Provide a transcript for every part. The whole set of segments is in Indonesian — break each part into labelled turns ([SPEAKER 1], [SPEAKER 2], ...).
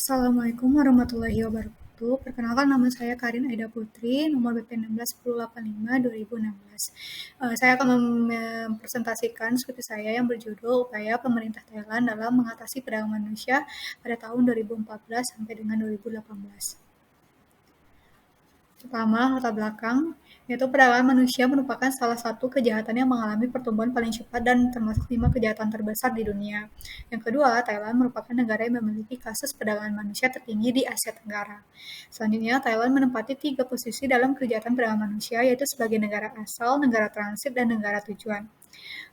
[SPEAKER 1] Assalamualaikum warahmatullahi wabarakatuh. Perkenalkan nama saya Karin Aida Putri, nomor BP 161085-2016. Saya akan mempresentasikan skripsi saya yang berjudul Upaya Pemerintah Thailand dalam Mengatasi Perdagangan Manusia pada tahun 2014 sampai dengan 2018. Pertama, latar belakang, yaitu perdagangan manusia merupakan salah satu kejahatan yang mengalami pertumbuhan paling cepat dan termasuk 5 kejahatan terbesar di dunia. Yang kedua, Thailand merupakan negara yang memiliki kasus perdagangan manusia tertinggi di Asia Tenggara. Selanjutnya, Thailand menempati 3 posisi dalam kejahatan perdagangan manusia, yaitu sebagai negara asal, negara transit, dan negara tujuan.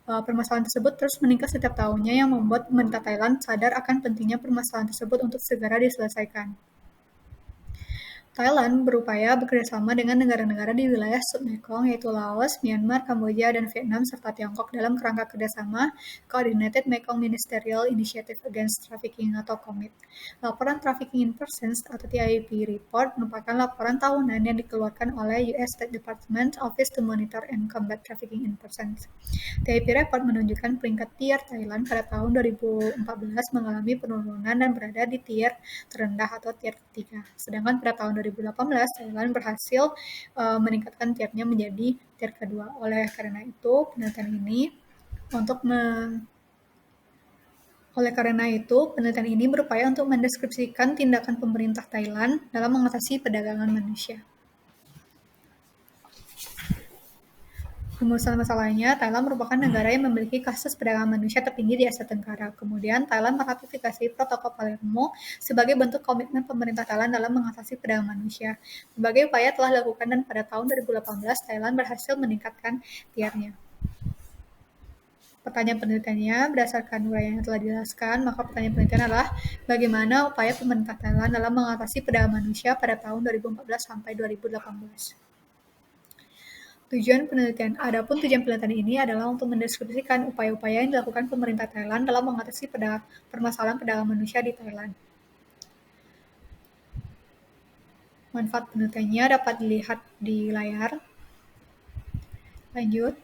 [SPEAKER 1] Permasalahan tersebut terus meningkat setiap tahunnya yang membuat pemerintah Thailand sadar akan pentingnya permasalahan tersebut untuk segera diselesaikan. Thailand berupaya bekerjasama dengan negara-negara di wilayah Sub-Mekong yaitu Laos, Myanmar, Kamboja, dan Vietnam serta Tiongkok dalam kerangka kerjasama Coordinated Mekong Ministerial Initiative Against Trafficking atau COMIT. Laporan Trafficking in Persons atau TIP Report merupakan laporan tahunan yang dikeluarkan oleh US State Department Office to Monitor and Combat Trafficking in Persons. TIP Report menunjukkan peringkat tier Thailand pada tahun 2014 mengalami penurunan dan berada di tier terendah atau tier ketiga. Sedangkan pada tahun 2018, Thailand berhasil meningkatkan tiernya menjadi tier kedua. Oleh karena itu, penelitian ini berupaya untuk mendeskripsikan tindakan pemerintah Thailand dalam mengatasi perdagangan manusia. Rumusan masalahnya, Thailand merupakan negara yang memiliki kasus perdagangan manusia tertinggi di Asia Tenggara. Kemudian, Thailand meratifikasi Protokol Palermo sebagai bentuk komitmen pemerintah Thailand dalam mengatasi perdagangan manusia. Berbagai upaya telah dilakukan dan pada tahun 2018, Thailand berhasil meningkatkan tiernya. Pertanyaan penelitiannya, berdasarkan uraian yang telah dijelaskan, maka pertanyaan penelitian adalah bagaimana upaya pemerintah Thailand dalam mengatasi perdagangan manusia pada tahun 2014 sampai 2018. Adapun tujuan penelitian ini adalah untuk mendeskripsikan upaya-upaya yang dilakukan pemerintah Thailand dalam mengatasi permasalahan perdagangan manusia di Thailand. Manfaat penelitiannya dapat dilihat di layar. Lanjut,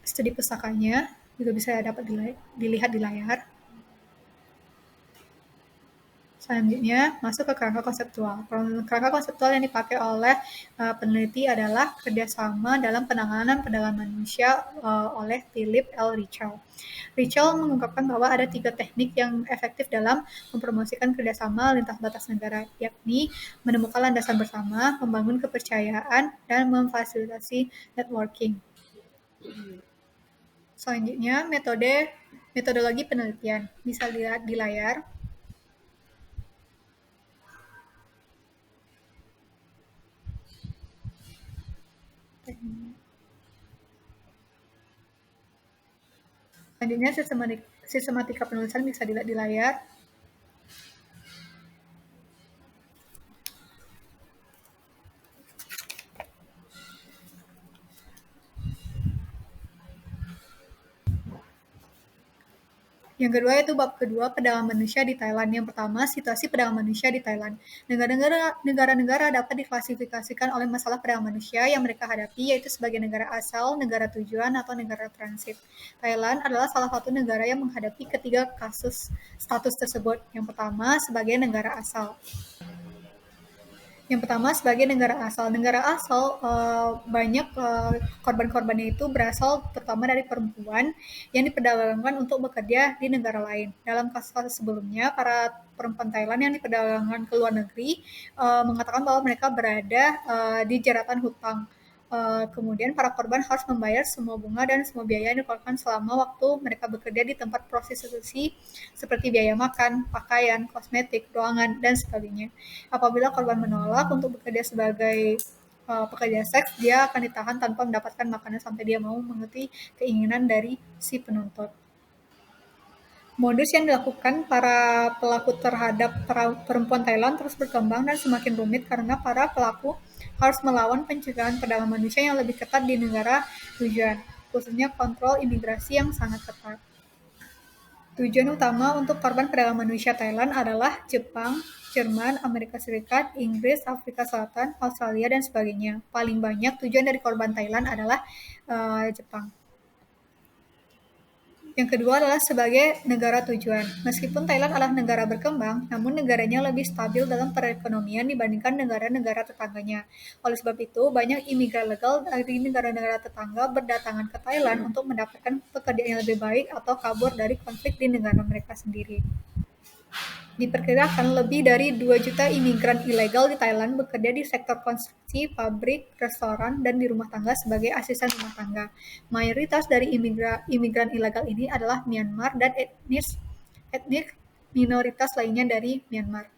[SPEAKER 1] studi pustakanya juga bisa dapat dilihat di layar. Selanjutnya, masuk ke kerangka konseptual. Kerangka konseptual yang dipakai oleh peneliti adalah kerjasama dalam penanganan perdagangan manusia oleh Philip L. Richel. Richel mengungkapkan bahwa ada 3 teknik yang efektif dalam mempromosikan kerjasama lintas batas negara, yakni menemukan landasan bersama, membangun kepercayaan, dan memfasilitasi networking. Selanjutnya, metodologi penelitian. Bisa dilihat di layar. Selanjutnya, sistematika penulisan bisa dilihat di layar. Yang kedua yaitu bab kedua, perdagangan manusia di Thailand. Yang pertama, situasi perdagangan manusia di Thailand. Negara-negara dapat diklasifikasikan oleh masalah perdagangan manusia yang mereka hadapi, yaitu sebagai negara asal, negara tujuan, atau negara transit. Thailand adalah salah satu negara yang menghadapi ketiga kasus status tersebut. Yang pertama, sebagai negara asal. Yang pertama, sebagai negara asal. Negara asal banyak korban-korbannya itu berasal terutama dari perempuan yang diperdagangkan untuk bekerja di negara lain. Dalam kasus-kasus sebelumnya, para perempuan Thailand yang diperdagangkan ke luar negeri mengatakan bahwa mereka berada di jeratan hutang. Kemudian para korban harus membayar semua bunga dan semua biaya yang dikeluarkan selama waktu mereka bekerja di tempat prostitusi seperti biaya makan, pakaian, kosmetik, ruangan, dan sebagainya. Apabila korban menolak untuk bekerja sebagai pekerja seks, dia akan ditahan tanpa mendapatkan makanan sampai dia mau mengerti keinginan dari si penuntut. Modus yang dilakukan para pelaku terhadap perempuan Thailand terus berkembang dan semakin rumit karena para pelaku harus melawan pencegahan perdagangan manusia yang lebih ketat di negara tujuan, khususnya kontrol imigrasi yang sangat ketat. Tujuan utama untuk korban perdagangan manusia Thailand adalah Jepang, Jerman, Amerika Serikat, Inggris, Afrika Selatan, Australia, dan sebagainya. Paling banyak tujuan dari korban Thailand adalah Jepang. Yang kedua adalah sebagai negara tujuan. Meskipun Thailand adalah negara berkembang, namun negaranya lebih stabil dalam perekonomian dibandingkan negara-negara tetangganya. Oleh sebab itu, banyak imigran legal dari negara-negara tetangga berdatangan ke Thailand untuk mendapatkan pekerjaan yang lebih baik atau kabur dari konflik di negara mereka sendiri. Diperkirakan lebih dari 2 juta imigran ilegal di Thailand bekerja di sektor konstruksi, pabrik, restoran, dan di rumah tangga sebagai asisten rumah tangga. Mayoritas dari imigran ilegal ini adalah Myanmar dan etnik minoritas lainnya dari Myanmar.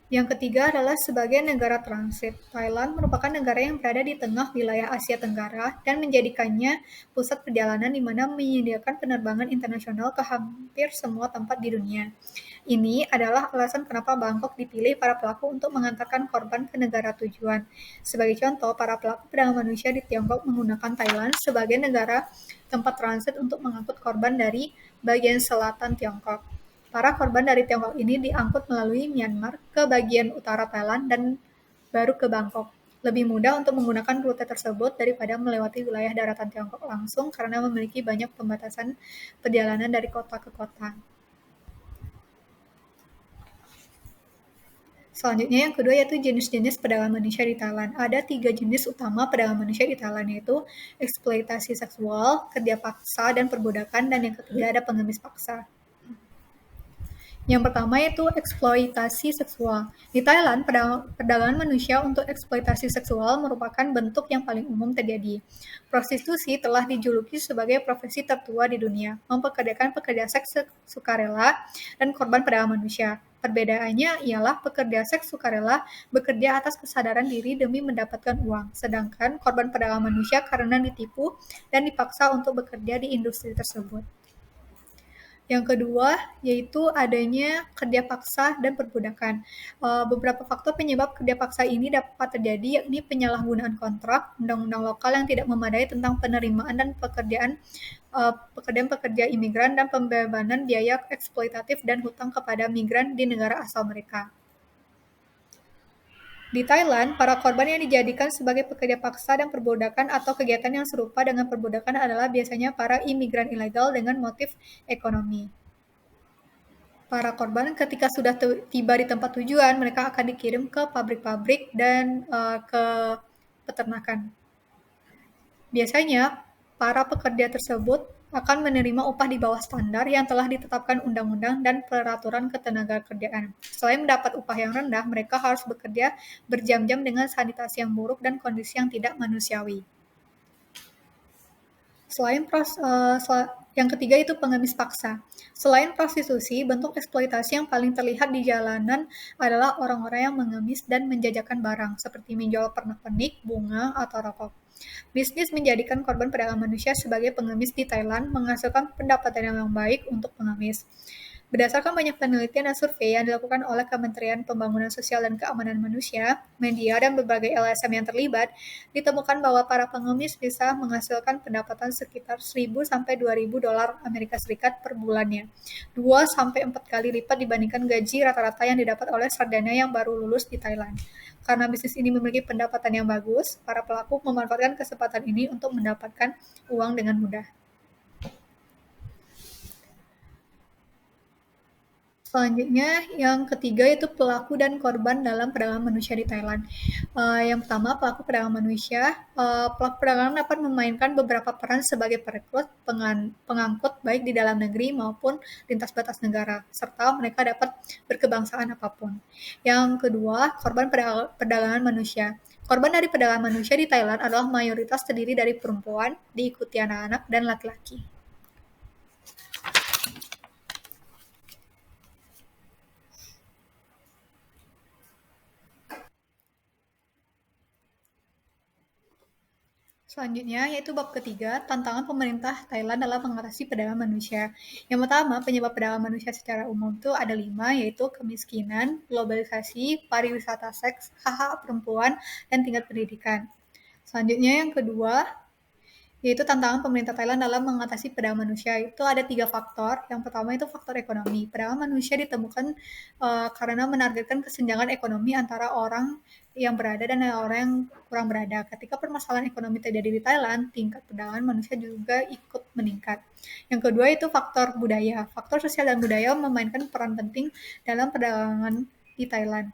[SPEAKER 1] Yang ketiga adalah sebagai negara transit. Thailand merupakan negara yang berada di tengah wilayah Asia Tenggara dan menjadikannya pusat perjalanan di mana menyediakan penerbangan internasional ke hampir semua tempat di dunia. Ini adalah alasan kenapa Bangkok dipilih para pelaku untuk mengantarkan korban ke negara tujuan. Sebagai contoh, para pelaku perdagangan manusia di Tiongkok menggunakan Thailand sebagai negara tempat transit untuk mengangkut korban dari bagian selatan Tiongkok. Para korban dari Tiongkok ini diangkut melalui Myanmar ke bagian utara Thailand dan baru ke Bangkok. Lebih mudah untuk menggunakan rute tersebut daripada melewati wilayah daratan Tiongkok langsung karena memiliki banyak pembatasan perjalanan dari kota ke kota. Selanjutnya yang kedua yaitu jenis-jenis perdagangan manusia di Thailand. Ada 3 jenis utama perdagangan manusia di Thailand yaitu eksploitasi seksual, kerja paksa, dan perbudakan, dan yang ketiga ada pengemis paksa. Yang pertama yaitu eksploitasi seksual. Di Thailand, perdagangan manusia untuk eksploitasi seksual merupakan bentuk yang paling umum terjadi. Prostitusi telah dijuluki sebagai profesi tertua di dunia, mempekerjakan pekerja seks sukarela dan korban perdagangan manusia. Perbedaannya ialah pekerja seks sukarela bekerja atas kesadaran diri demi mendapatkan uang, sedangkan korban perdagangan manusia karena ditipu dan dipaksa untuk bekerja di industri tersebut. Yang kedua, yaitu adanya kerja paksa dan perbudakan. Beberapa faktor penyebab kerja paksa ini dapat terjadi, yakni penyalahgunaan kontrak, undang-undang lokal yang tidak memadai tentang penerimaan dan pekerjaan-pekerja imigran, dan pembebanan biaya eksploitatif dan hutang kepada migran di negara asal mereka. Di Thailand, para korban yang dijadikan sebagai pekerja paksa dan perbudakan atau kegiatan yang serupa dengan perbudakan adalah biasanya para imigran ilegal dengan motif ekonomi. Para korban ketika sudah tiba di tempat tujuan, mereka akan dikirim ke pabrik-pabrik dan ke peternakan. Biasanya, para pekerja tersebut akan menerima upah di bawah standar yang telah ditetapkan undang-undang dan peraturan ketenagakerjaan. Selain mendapat upah yang rendah, mereka harus bekerja berjam-jam dengan sanitasi yang buruk dan kondisi yang tidak manusiawi. Yang ketiga itu pengemis paksa. Selain prostitusi, bentuk eksploitasi yang paling terlihat di jalanan adalah orang-orang yang mengemis dan menjajakan barang, seperti menjual pernak-pernik, bunga, atau rokok. Bisnis menjadikan korban perdagangan manusia sebagai pengemis di Thailand menghasilkan pendapatan yang baik untuk pengemis. Berdasarkan banyak penelitian dan survei yang dilakukan oleh Kementerian Pembangunan Sosial dan Keamanan Manusia, media, dan berbagai LSM yang terlibat, ditemukan bahwa para pengemis bisa menghasilkan pendapatan sekitar 1.000 sampai 2.000 dolar Amerika Serikat per bulannya, 2 sampai 4 kali lipat dibandingkan gaji rata-rata yang didapat oleh sarjana yang baru lulus di Thailand. Karena bisnis ini memiliki pendapatan yang bagus, para pelaku memanfaatkan kesempatan ini untuk mendapatkan uang dengan mudah. Selanjutnya, yang ketiga itu pelaku dan korban dalam perdagangan manusia di Thailand. Yang pertama, pelaku perdagangan manusia. Pelaku perdagangan dapat memainkan beberapa peran sebagai perekrut, pengangkut baik di dalam negeri maupun lintas batas negara, serta mereka dapat berkebangsaan apapun. Yang kedua, korban perdagangan manusia. Korban dari perdagangan manusia di Thailand adalah mayoritas terdiri dari perempuan, diikuti anak-anak dan laki-laki. Selanjutnya, yaitu bab ketiga, tantangan pemerintah Thailand dalam mengatasi perdagangan manusia. Yang pertama, penyebab perdagangan manusia secara umum itu ada 5, yaitu kemiskinan, globalisasi, pariwisata seks, hak-hak perempuan, dan tingkat pendidikan. Selanjutnya, yang kedua, Yaitu tantangan pemerintah Thailand dalam mengatasi perdagangan manusia. Itu ada 3 faktor. Yang pertama itu faktor ekonomi. Perdagangan manusia ditemukan karena menargetkan kesenjangan ekonomi antara orang yang berada dan orang yang kurang berada. Ketika permasalahan ekonomi terjadi di Thailand, tingkat perdagangan manusia juga ikut meningkat. Yang kedua itu faktor budaya. Faktor sosial dan budaya memainkan peran penting dalam perdagangan di Thailand.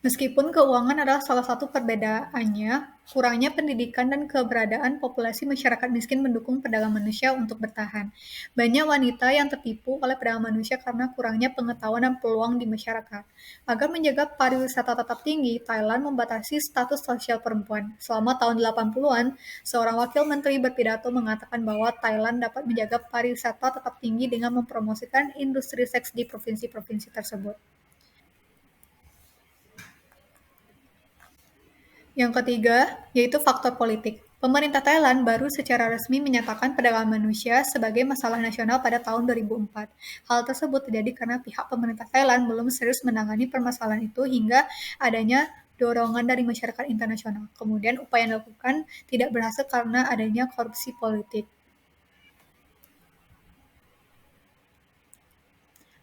[SPEAKER 1] Meskipun keuangan adalah salah satu perbedaannya, kurangnya pendidikan dan keberadaan populasi masyarakat miskin mendukung perdagangan manusia untuk bertahan. Banyak wanita yang tertipu oleh perdagangan manusia karena kurangnya pengetahuan dan peluang di masyarakat. Agar menjaga pariwisata tetap tinggi, Thailand membatasi status sosial perempuan. Selama tahun 80-an, seorang wakil menteri berpidato mengatakan bahwa Thailand dapat menjaga pariwisata tetap tinggi dengan mempromosikan industri seks di provinsi-provinsi tersebut. Yang ketiga, yaitu faktor politik. Pemerintah Thailand baru secara resmi menyatakan perdagangan manusia sebagai masalah nasional pada tahun 2004. Hal tersebut terjadi karena pihak pemerintah Thailand belum serius menangani permasalahan itu hingga adanya dorongan dari masyarakat internasional. Kemudian upaya yang dilakukan tidak berhasil karena adanya korupsi politik.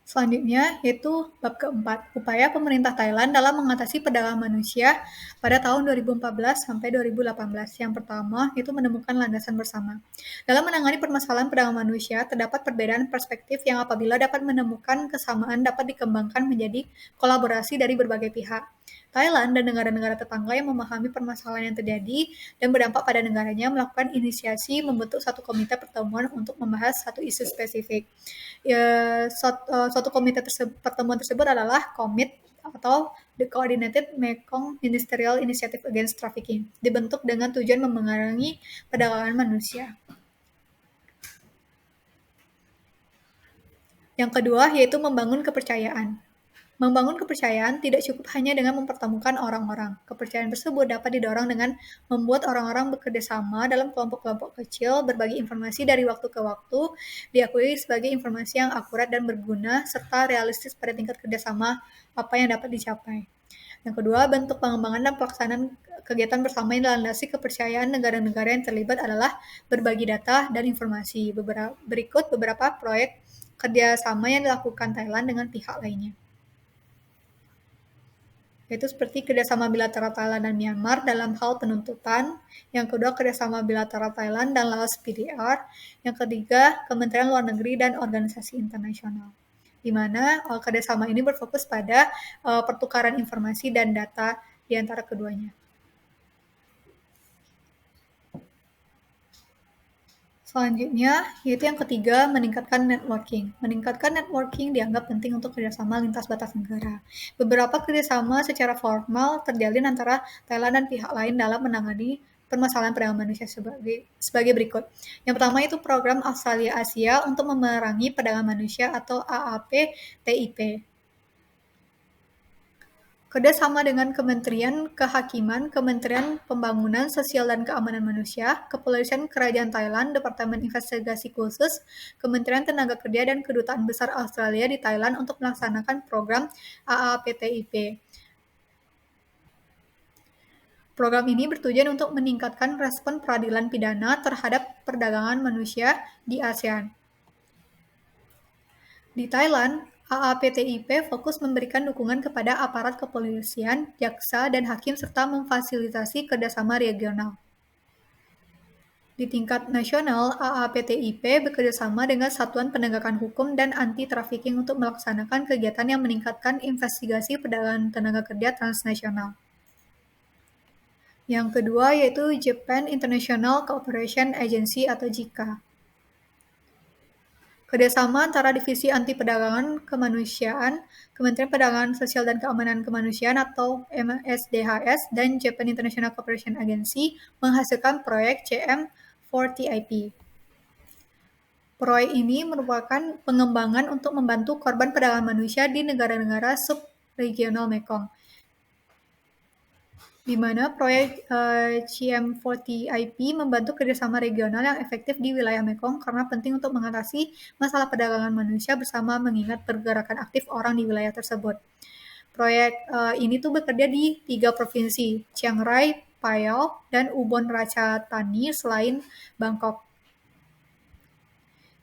[SPEAKER 1] Selanjutnya, yaitu bab keempat, upaya pemerintah Thailand dalam mengatasi perdagangan manusia pada tahun 2014 sampai 2018. Yang pertama, itu menemukan landasan bersama. Dalam menangani permasalahan perdagangan manusia, terdapat perbedaan perspektif yang apabila dapat menemukan kesamaan dapat dikembangkan menjadi kolaborasi dari berbagai pihak. Thailand dan negara-negara tetangga yang memahami permasalahan yang terjadi dan berdampak pada negaranya melakukan inisiasi membentuk satu komite pertemuan untuk membahas satu isu spesifik. Suatu pertemuan tersebut adalah komit atau The Coordinated Mekong Ministerial Initiative Against Trafficking, dibentuk dengan tujuan memengaruhi perdagangan manusia. Yang kedua yaitu membangun kepercayaan. Membangun kepercayaan tidak cukup hanya dengan mempertemukan orang-orang. Kepercayaan tersebut dapat didorong dengan membuat orang-orang bekerja sama dalam kelompok-kelompok kecil, berbagi informasi dari waktu ke waktu, diakui sebagai informasi yang akurat dan berguna, serta realistis pada tingkat kerjasama apa yang dapat dicapai. Yang kedua, bentuk pengembangan dan pelaksanaan kegiatan bersama yang dilandasi kepercayaan negara-negara yang terlibat adalah berbagi data dan informasi. Berikut beberapa proyek kerjasama yang dilakukan Thailand dengan pihak lainnya, yaitu seperti kerjasama bilateral Thailand dan Myanmar dalam hal penuntutan, yang kedua kerjasama bilateral Thailand dan Laos PDR, yang ketiga Kementerian Luar Negeri dan organisasi internasional, di mana kerjasama ini berfokus pada pertukaran informasi dan data di antara keduanya. Selanjutnya, yaitu yang ketiga, meningkatkan networking. Meningkatkan networking dianggap penting untuk kerjasama lintas batas negara. Beberapa kerjasama secara formal terjalin antara Thailand dan pihak lain dalam menangani permasalahan perdagangan manusia sebagai berikut. Yang pertama itu program Australia Asia untuk memerangi perdagangan manusia atau AAP-TIP. Kerjasama dengan Kementerian Kehakiman, Kementerian Pembangunan Sosial dan Keamanan Manusia, Kepolisian Kerajaan Thailand, Departemen Investigasi Khusus, Kementerian Tenaga Kerja dan Kedutaan Besar Australia di Thailand untuk melaksanakan program AAPTIP. Program ini bertujuan untuk meningkatkan respon peradilan pidana terhadap perdagangan manusia di ASEAN. Di Thailand, AAPTIP fokus memberikan dukungan kepada aparat kepolisian, jaksa, dan hakim serta memfasilitasi kerjasama regional. Di tingkat nasional, AAPTIP bekerjasama dengan Satuan Penegakan Hukum dan Anti-Trafficking untuk melaksanakan kegiatan yang meningkatkan investigasi perdagangan tenaga kerja transnasional. Yang kedua yaitu Japan International Cooperation Agency atau JICA. Kerjasama antara Divisi Anti Perdagangan Kemanusiaan, Kementerian Perdagangan Sosial dan Keamanan Kemanusiaan atau MSDHS, dan Japan International Cooperation Agency menghasilkan proyek CM4TIP. Proyek ini merupakan pengembangan untuk membantu korban perdagangan manusia di negara-negara subregional Mekong, di mana proyek CM4TIP membantu kerjasama regional yang efektif di wilayah Mekong karena penting untuk mengatasi masalah perdagangan manusia bersama mengingat pergerakan aktif orang di wilayah tersebut. Proyek ini tuh bekerja di 3 provinsi, Chiang Rai, Phayao, dan Ubon Ratchathani selain Bangkok.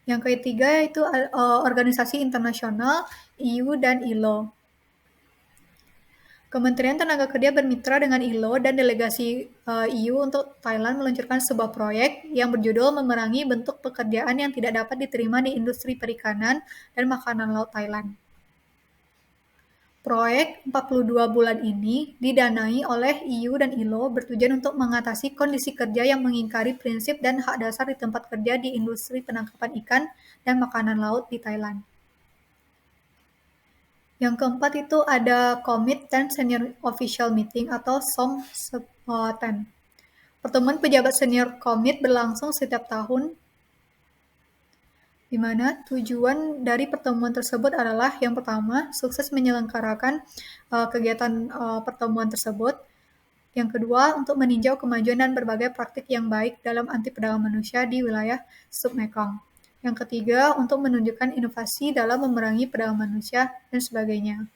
[SPEAKER 1] Yang ketiga itu organisasi internasional EU dan ILO. Kementerian Tenaga Kerja bermitra dengan ILO dan delegasi EU untuk Thailand meluncurkan sebuah proyek yang berjudul memerangi bentuk pekerjaan yang tidak dapat diterima di industri perikanan dan makanan laut Thailand. Proyek 42 bulan ini didanai oleh EU dan ILO bertujuan untuk mengatasi kondisi kerja yang mengingkari prinsip dan hak dasar di tempat kerja di industri penangkapan ikan dan makanan laut di Thailand. Yang keempat itu ada Commit 10 Senior Official Meeting atau SOM 10. Pertemuan pejabat senior Commit berlangsung setiap tahun, di mana tujuan dari pertemuan tersebut adalah yang pertama, sukses menyelenggarakan kegiatan pertemuan tersebut. Yang kedua, untuk meninjau kemajuan dan berbagai praktik yang baik dalam anti perdagangan manusia di wilayah Submekong. Yang ketiga, untuk menunjukkan inovasi dalam memerangi perdagangan manusia dan sebagainya.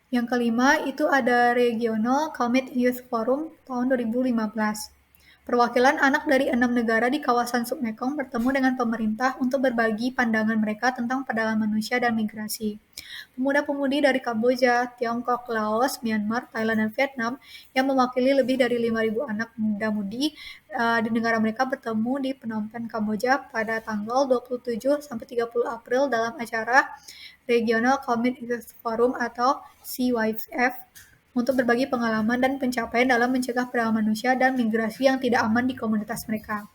[SPEAKER 1] Yang kelima, itu ada Regional Commit Youth Forum tahun 2015. Perwakilan anak dari 6 negara di kawasan Submekong bertemu dengan pemerintah untuk berbagi pandangan mereka tentang perdagangan manusia dan migrasi. Pemuda-pemudi dari Kamboja, Tiongkok, Laos, Myanmar, Thailand, dan Vietnam yang mewakili lebih dari 5.000 anak muda-mudi di negara mereka bertemu di Phnom Penh, Kamboja pada tanggal 27 sampai 30 April dalam acara Regional Commit Youth Forum atau CYF untuk berbagi pengalaman dan pencapaian dalam mencegah perdagangan manusia dan migrasi yang tidak aman di komunitas mereka.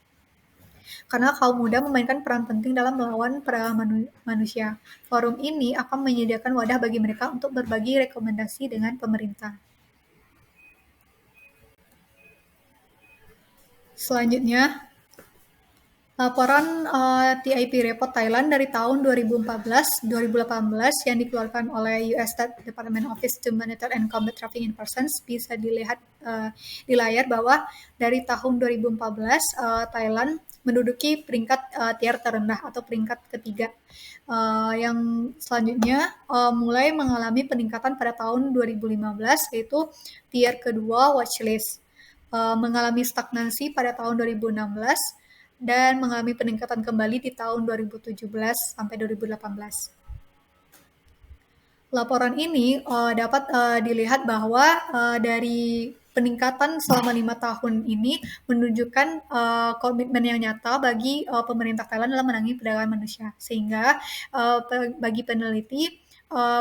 [SPEAKER 1] Karena kaum muda memainkan peran penting dalam melawan perdagangan manusia. Forum ini akan menyediakan wadah bagi mereka untuk berbagi rekomendasi dengan pemerintah. Selanjutnya, laporan TIP Report Thailand dari tahun 2014-2018 yang dikeluarkan oleh US Department of Office to Monitor and Combat Trafficking in Persons bisa dilihat di layar bahwa dari tahun 2014 Thailand menduduki peringkat tier terendah atau peringkat ketiga. Yang selanjutnya mulai mengalami peningkatan pada tahun 2015 yaitu tier kedua watchlist. Mengalami stagnasi pada tahun 2016 dan mengalami peningkatan kembali di tahun 2017 sampai 2018. Laporan ini dapat dilihat bahwa dari peningkatan selama 5 tahun ini menunjukkan komitmen yang nyata bagi pemerintah Thailand dalam menangani perdagangan manusia. Sehingga bagi peneliti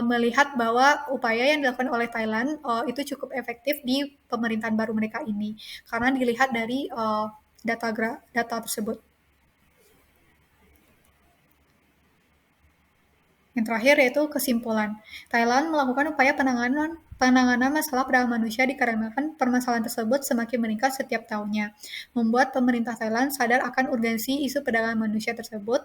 [SPEAKER 1] melihat bahwa upaya yang dilakukan oleh Thailand itu cukup efektif di pemerintahan baru mereka ini. Karena dilihat dari data tersebut. Yang terakhir yaitu kesimpulan. Thailand melakukan upaya penanganan masalah perdagangan manusia dikarenakan permasalahan tersebut semakin meningkat setiap tahunnya, membuat pemerintah Thailand sadar akan urgensi isu perdagangan manusia tersebut.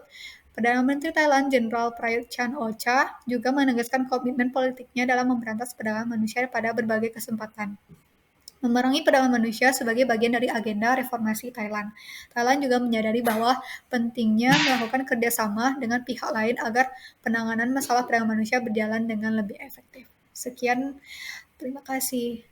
[SPEAKER 1] Perdana Menteri Thailand Jenderal Prayut Chan-o-cha juga menegaskan komitmen politiknya dalam memberantas perdagangan manusia pada berbagai kesempatan. Memerangi perdagangan manusia sebagai bagian dari agenda reformasi Thailand. Thailand juga menyadari bahwa pentingnya melakukan kerjasama dengan pihak lain agar penanganan masalah perdagangan manusia berjalan dengan lebih efektif. Sekian, terima kasih.